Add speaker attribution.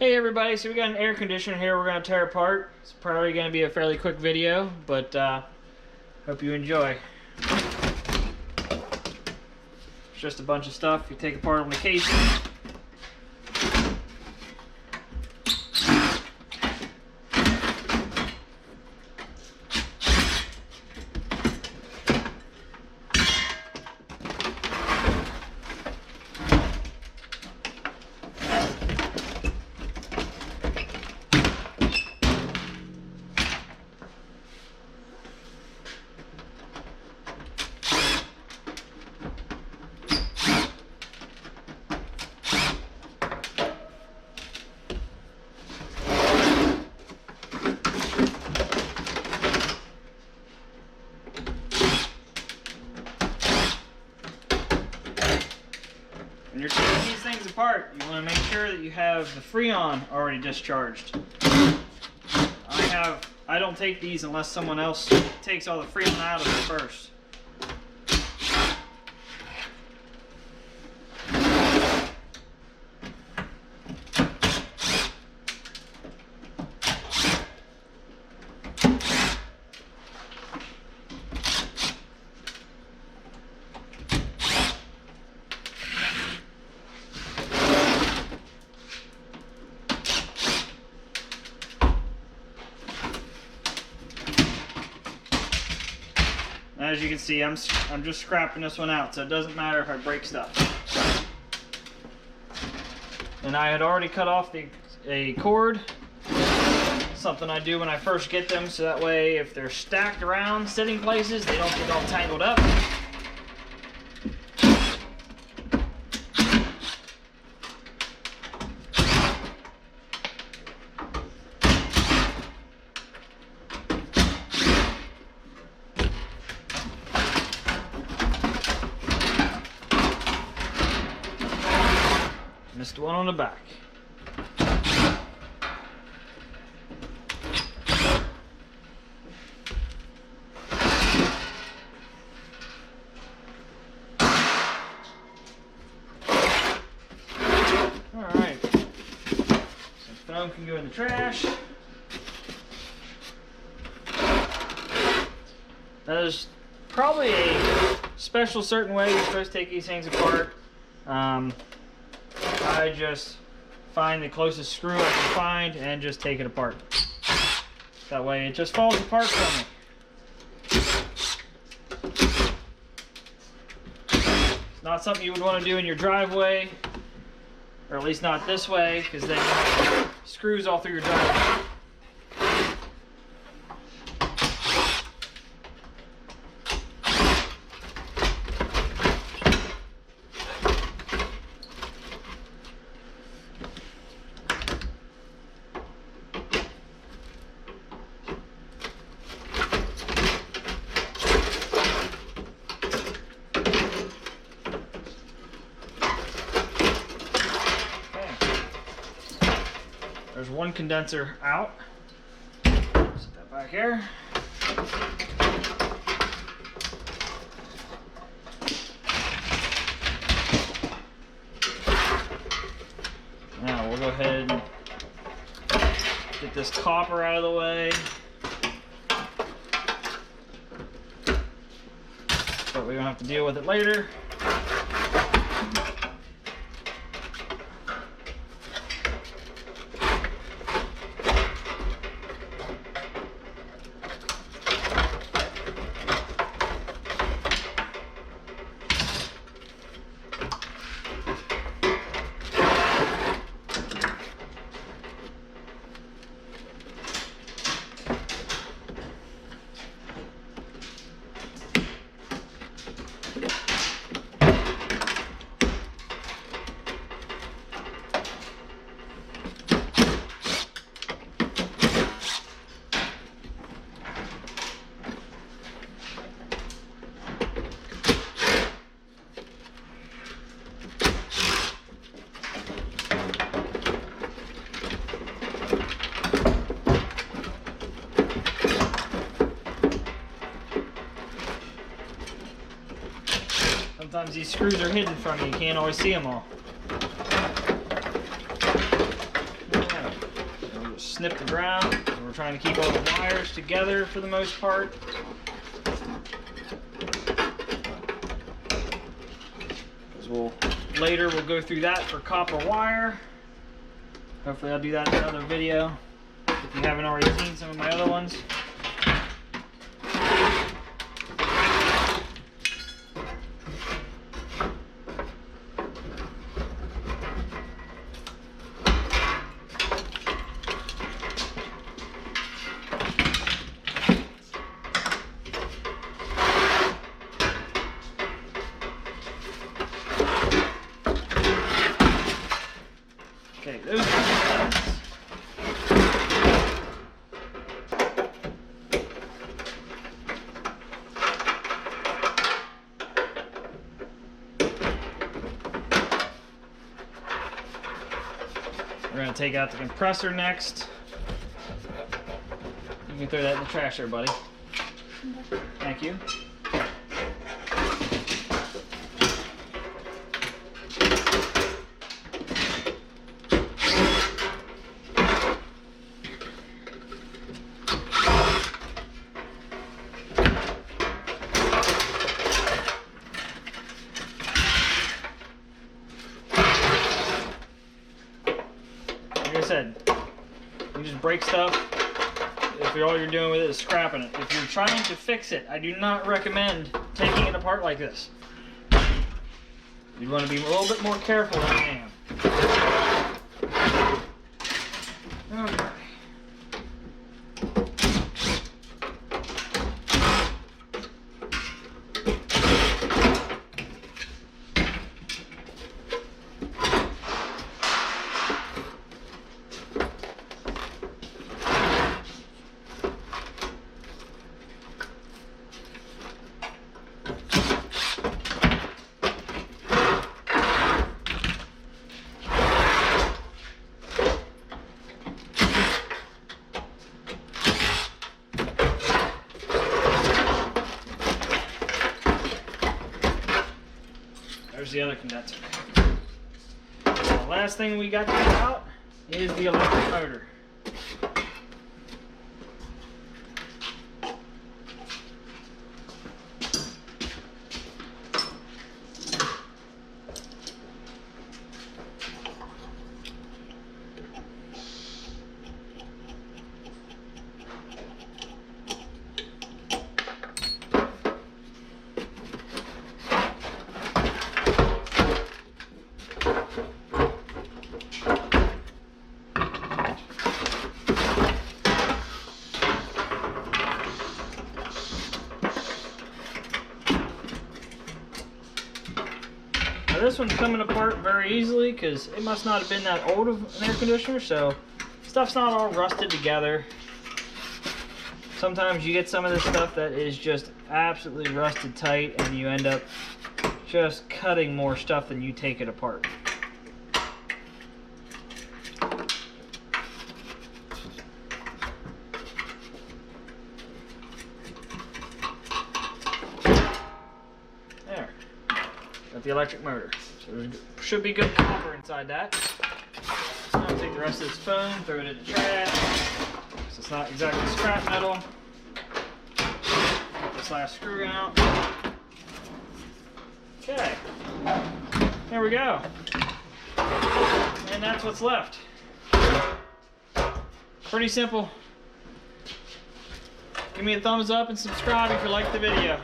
Speaker 1: Hey everybody, so we got an air conditioner here we're going to tear apart. It's probably going to be a fairly quick video, but hope you enjoy. It's just a bunch of stuff you take apart on the casing. When you're taking these things apart, you want to make sure that you have the Freon already discharged. I don't take these unless someone else takes all the Freon out of it first. As you can see, I'm just scrapping this one out, so it doesn't matter if I break stuff. And I had already cut off a cord, something I do when I first get them, so that way if they're stacked around sitting places, they don't get all tangled up. Missed one on the back. Alright. So phone can go in the trash. That is probably a special certain way you're supposed to take these things apart. I just find the closest screw I can find and just take it apart. That way it just falls apart for me. It's not something you would want to do in your driveway, or at least not this way, because then you have screws all through your driveway. There's one condenser out. Set that back here. Now we'll go ahead and get this copper out of the way. But we don't have to deal with it later. Sometimes these screws are hidden from you. You can't always see them all. snip the ground. We're trying to keep all the wires together for the most part. Later we'll go through that for copper wire. Hopefully I'll do that in another video if you haven't already seen some of my other ones. Okay, those are the nuts. We're going to take out the compressor next. You can throw that in the trash there, buddy. Thank you. Like I said, you just break stuff if all you're doing with it is scrapping it. If you're trying to fix it, I do not recommend taking it apart like this. You'd want to be a little bit more careful than I am. Okay. There's the other condenser. The last thing we got to get out is the electric motor. This one's coming apart very easily because it must not have been that old of an air conditioner, so stuff's not all rusted together. Sometimes you get some of this stuff that is just absolutely rusted tight and you end up just cutting more stuff than you take it apart. There. Got the electric motor. So there should be good copper inside that. I'll take the rest of this foam, throw it in the trash. So it's not exactly scrap metal. Get this last screw out. Okay. There we go. And that's what's left. Pretty simple. Give me a thumbs up and subscribe if you liked the video.